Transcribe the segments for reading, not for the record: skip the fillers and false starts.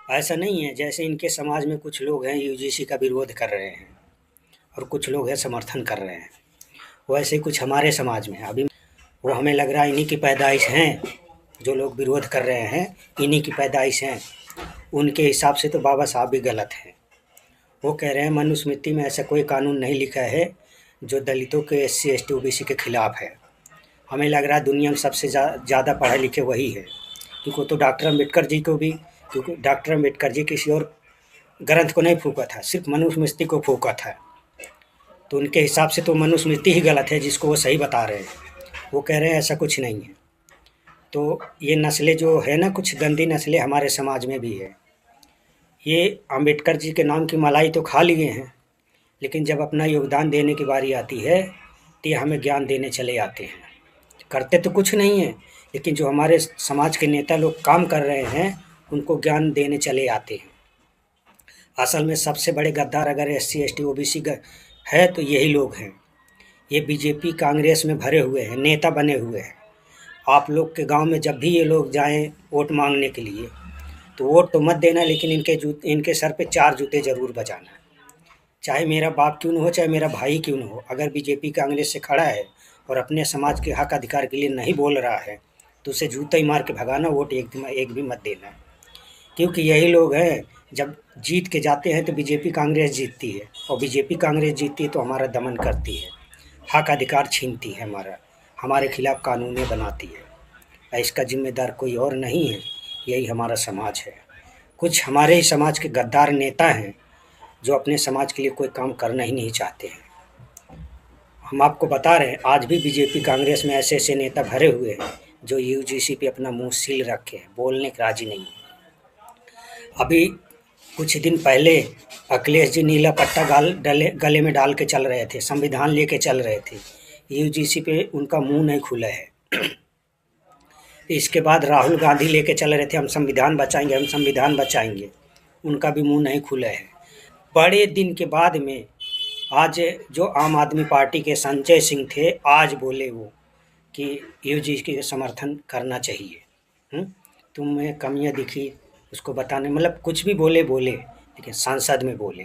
ऐसा नहीं है, जैसे इनके समाज में कुछ लोग हैं यूजीसी का विरोध कर रहे हैं और कुछ लोग हैं समर्थन कर रहे हैं, वैसे ही कुछ हमारे समाज में अभी वो हमें लग रहा है इन्हीं की पैदाइश हैं। जो लोग विरोध कर रहे हैं इन्हीं की पैदाइश हैं। उनके हिसाब से तो बाबा साहब भी गलत हैं। वो कह रहे हैं मनुस्मृति में ऐसा कोई कानून नहीं लिखा है जो दलितों के SC ST OBC के खिलाफ है। हमें लग रहा है दुनिया में सबसे ज़्यादा पढ़े लिखे वही है, क्योंकि तो डॉक्टर अम्बेडकर जी को भी, क्योंकि डॉक्टर अम्बेडकर जी किसी और ग्रंथ को नहीं फूका था, सिर्फ मनुस्मृति को फूका था। तो उनके हिसाब से तो मनुस्मृति ही गलत है जिसको वो सही बता रहे हैं। वो कह रहे हैं ऐसा कुछ नहीं है। तो ये नस्लें जो है ना, कुछ गंदी नस्लें हमारे समाज में भी है। ये अम्बेडकर जी के नाम की मलाई तो खा लिए हैं, लेकिन जब अपना योगदान देने की बारी आती है तो ये हमें ज्ञान देने चले आते हैं। करते तो कुछ नहीं है, लेकिन जो हमारे समाज के नेता लोग काम कर रहे हैं उनको ज्ञान देने चले आते हैं। असल में सबसे बड़े गद्दार अगर SC ST OBC है तो यही लोग हैं। ये बीजेपी कांग्रेस में भरे हुए हैं, नेता बने हुए हैं। आप लोग के गांव में जब भी ये लोग जाएं वोट मांगने के लिए, तो वोट तो मत देना, लेकिन इनके सर पे 4 जूते ज़रूर बजाना। चाहे मेरा बाप क्यों न हो, चाहे मेरा भाई क्यों न हो, अगर बीजेपी कांग्रेस से खड़ा है और अपने समाज के हक अधिकार के लिए नहीं बोल रहा है तो उसे जूता ही मार के भगाना, वोट एक भी मत देना। क्योंकि यही लोग हैं, जब जीत के जाते हैं तो बीजेपी कांग्रेस जीतती है, और बीजेपी कांग्रेस जीतती है तो हमारा दमन करती है, हक अधिकार छीनती है हमारे खिलाफ कानूनें बनाती है। इसका जिम्मेदार कोई और नहीं है, यही हमारा समाज है। कुछ हमारे ही समाज के गद्दार नेता हैं जो अपने समाज के लिए कोई काम करना ही नहीं चाहते हैं। हम आपको बता रहे हैं, आज भी बीजेपी कांग्रेस में ऐसे ऐसे नेता भरे हुए हैं जो यूजीसी पे अपना मुंह सील रखे हैं, बोलने के राजी नहीं है। अभी कुछ दिन पहले अखिलेश जी नीला पट्टा गले में डाल के चल रहे थे, संविधान लेके चल रहे थे। यूजीसी पे उनका मुंह नहीं खुला है। इसके बाद राहुल गांधी लेके चल रहे थे, हम संविधान बचाएंगे, हम संविधान बचाएंगे, उनका भी मुंह नहीं खुला है। बड़े दिन के बाद में आज जो आम आदमी पार्टी के संजय सिंह थे, आज बोले वो कि यूजीसी के समर्थन करना चाहिए। तुम्हें कमियां दिखी उसको बताने, मतलब कुछ भी बोले, लेकिन संसद में बोले।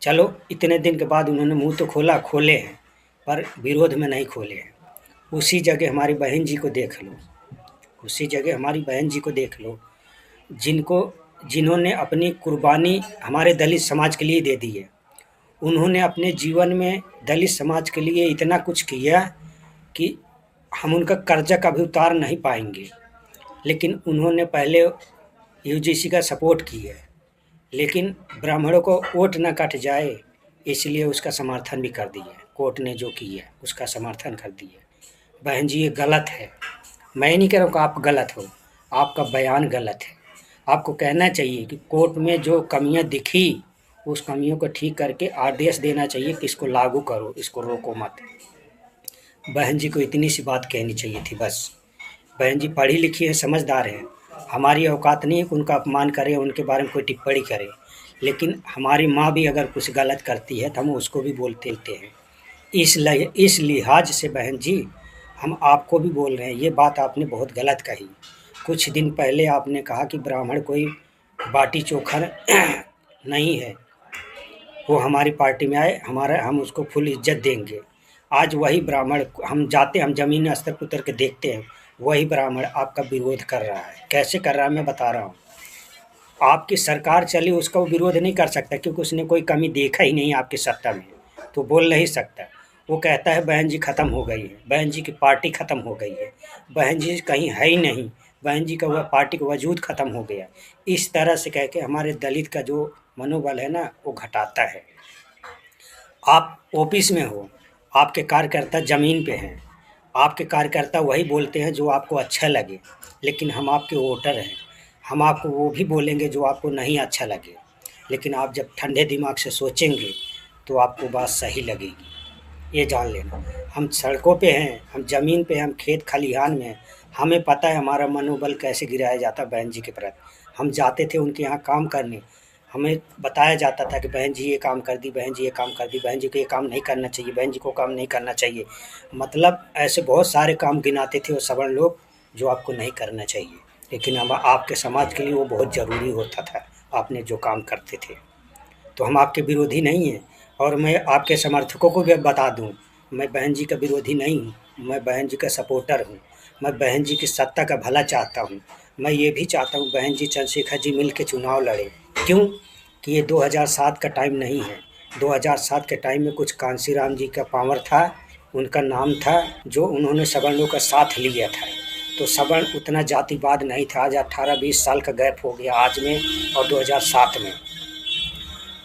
चलो इतने दिन के बाद उन्होंने मुंह तो खोले हैं, पर विरोध में नहीं खोले हैं। उसी जगह हमारी बहन जी को देख लो, जिन्होंने अपनी कुर्बानी हमारे दलित समाज के लिए दे दी है। उन्होंने अपने जीवन में दलित समाज के लिए इतना कुछ किया कि हम उनका कर्जा कभी उतार नहीं पाएंगे, लेकिन उन्होंने पहले यूजीसी का सपोर्ट किया, लेकिन ब्राह्मणों को वोट न कट जाए इसलिए उसका समर्थन भी कर दिया। कोर्ट ने जो किया उसका समर्थन कर दिया। बहन जी ये गलत है। मैं नहीं कह रहा हूँ कि आप गलत हो, आपका बयान गलत है। आपको कहना चाहिए कि कोर्ट में जो कमियां दिखी उस कमियों को ठीक करके आदेश देना चाहिए कि इसको लागू करो, इसको रोको मत। बहन जी को इतनी सी बात कहनी चाहिए थी बस। बहन जी पढ़ी लिखी है, समझदार है। हमारी औकात नहीं है कि उनका अपमान करें, उनके बारे में कोई टिप्पणी करें, लेकिन हमारी माँ भी अगर कुछ गलत करती है तो हम उसको भी बोलते हैं। इस लिहाज से बहन जी हम आपको भी बोल रहे हैं, ये बात आपने बहुत गलत कही। कुछ दिन पहले आपने कहा कि ब्राह्मण कोई बाटी चोखा नहीं है, वो हमारी पार्टी में आए, हम उसको फुल इज्जत देंगे। आज वही ब्राह्मण, हम ज़मीन स्तर पर उतर के देखते हैं, वही ब्राह्मण आपका विरोध कर रहा है। कैसे कर रहा है मैं बता रहा हूँ। आपकी सरकार चली, उसका वो विरोध नहीं कर सकता क्योंकि उसने कोई कमी देखा ही नहीं आपकी सत्ता में, तो बोल नहीं सकता। वो कहता है बहन जी ख़त्म हो गई है, बहन जी की पार्टी ख़त्म हो गई है, बहन जी कहीं है ही नहीं, बहन जी का वह पार्टी का वजूद ख़त्म हो गया। इस तरह से कह के हमारे दलित का जो मनोबल है ना वो घटाता है। आप ऑफिस में हो, आपके कार्यकर्ता ज़मीन पे हैं, आपके कार्यकर्ता वही बोलते हैं जो आपको अच्छा लगे, लेकिन हम आपके वोटर हैं, हम आपको वो भी बोलेंगे जो आपको नहीं अच्छा लगे। लेकिन आप जब ठंडे दिमाग से सोचेंगे तो आपको बात सही लगेगी, ये जान लेना। हम सड़कों पे हैं, हम ज़मीन पे हैं, हम खेत खलिहान में हैं, हमें पता है हमारा मनोबल कैसे गिराया जाता बहन जी के प्रति। हम जाते थे उनके यहाँ काम करने, हमें बताया जाता था कि बहन जी ये काम कर दी, बहन जी ये काम कर दी, बहन जी को ये काम नहीं करना चाहिए, बहन जी को काम नहीं करना चाहिए। मतलब ऐसे बहुत सारे काम गिनाते थे वो सवर्ण लोग जो आपको नहीं करना चाहिए, लेकिन अब आपके समाज के लिए वो बहुत ज़रूरी होता था। आपने जो काम करते थे। तो हम आपके विरोधी नहीं हैं और मैं आपके समर्थकों को भी बता दूं, मैं बहन जी का विरोधी नहीं हूँ, मैं बहन जी का सपोर्टर हूँ। मैं बहन जी की सत्ता का भला चाहता हूँ। मैं ये भी चाहता हूँ बहन जी चंद्रशेखर जी मिल के चुनाव लड़ें। क्यों कि ये 2007 का टाइम नहीं है। 2007 के टाइम में कुछ कांशीराम जी का पावर था, उनका नाम था, जो उन्होंने सवर्णों का साथ लिया था। तो सवर्ण उतना जातिवाद नहीं था। आज 18-20 साल का गैप हो गया आज में और 2007 में।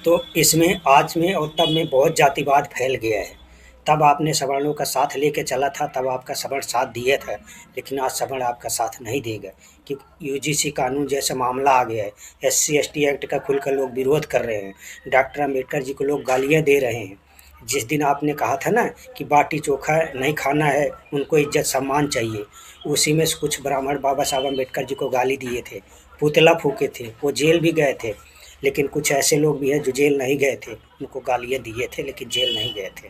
तो इसमें आज में और तब में बहुत जातिवाद फैल गया है। तब आपने सवर्णों का साथ लेके चला था, तब आपका सवर्ण साथ दिया था, लेकिन आज सवर्ण आपका साथ नहीं देगा क्योंकि यूजीसी कानून जैसा मामला आ गया है। एससी एसटी एक्ट का खुलकर लोग विरोध कर रहे हैं। डॉक्टर अम्बेडकर जी को लोग गालियाँ दे रहे हैं। जिस दिन आपने कहा था ना कि बाटी चोखा नहीं खाना है, उनको इज्जत सम्मान चाहिए, उसी में से कुछ ब्राह्मण बाबा साहब अम्बेडकर जी को गाली दिए थे, पुतला फूके थे, वो जेल भी गए थे। लेकिन कुछ ऐसे लोग भी हैं जो जेल नहीं गए थे, उनको गालियाँ दिए थे लेकिन जेल नहीं गए थे।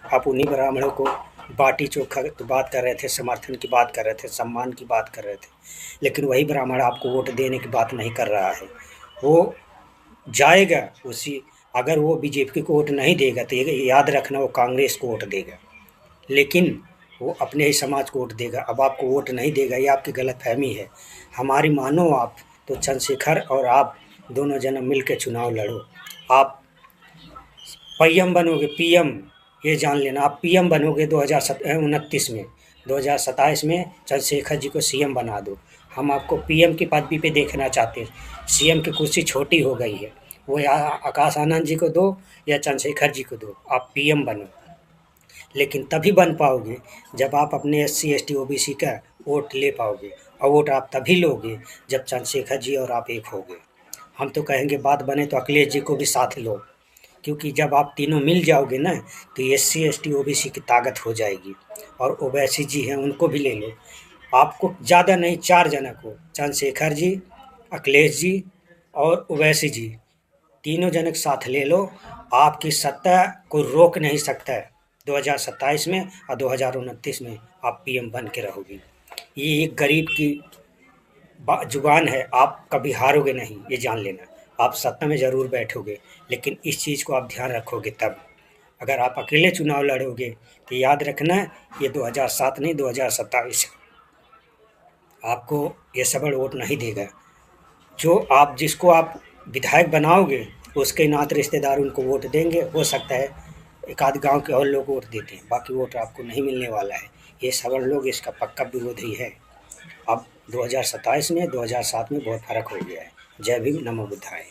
आप उन्हीं ब्राह्मणों को बाटी चोखा की बात कर रहे थे, समर्थन की बात कर रहे थे, सम्मान की बात कर रहे थे, लेकिन वही ब्राह्मण आपको वोट देने की बात नहीं कर रहा है। वो जाएगा उसी, अगर वो बीजेपी को वोट नहीं देगा तो ये याद रखना वो कांग्रेस को वोट देगा, लेकिन वो अपने ही समाज को वोट देगा। अब आपको वोट नहीं देगा, ये आपकी गलतफहमी है। हमारी मानो आप तो चंद्रशेखर और आप दोनों जने मिल के चुनाव लड़ो। आप पीएम बनोगे, पीएम, ये जान लेना आप पीएम बनोगे 2029 में। 2027 में चंद्रशेखर जी को सीएम बना दो। हम आपको पीएम की पदवी पे देखना चाहते हैं। सीएम की कुर्सी छोटी हो गई है, वो या आकाश आनंद जी को दो या चंद्रशेखर जी को दो, आप पीएम बनो। लेकिन तभी बन पाओगे जब आप अपने एससी एसटी ओबीसी का वोट ले पाओगे, और वोट आप तभी लोगे जब चंद्रशेखर जी और आप एक होगे। हम तो कहेंगे बात बने तो अखिलेश जी को भी साथ लो, क्योंकि जब आप तीनों मिल जाओगे ना तो एससी एसटी ओबीसी की ताकत हो जाएगी। और ओवैसी जी हैं उनको भी ले लो, आपको ज़्यादा नहीं 4 जना को, चंद्रशेखर जी, अखिलेश जी और ओवैसी जी, तीनों जने के साथ ले लो। आपकी सत्ता कोई रोक नहीं सकता है। 2027 में और 2029 में आप पीएम बन के रहोगे। ये एक गरीब की जुबान है, आप कभी हारोगे नहीं, ये जान लेना। आप सत्ता में ज़रूर बैठोगे, लेकिन इस चीज़ को आप ध्यान रखोगे तब। अगर आप अकेले चुनाव लड़ोगे तो याद रखना ये 2007 नहीं 2027 आपको ये सबड़ वोट नहीं देगा। जो आप जिसको आप विधायक बनाओगे उसके नाते रिश्तेदार उनको वोट देंगे। हो सकता है एक आध गांव के और लोग वोट देते हैं, बाकी वोट आपको नहीं मिलने वाला है। ये सबड़ लोग इसका पक्का विरोधी है। अब 2027 में 2007 में बहुत फ़र्क हो गया है। जय भीम, नमो बुद्धाय।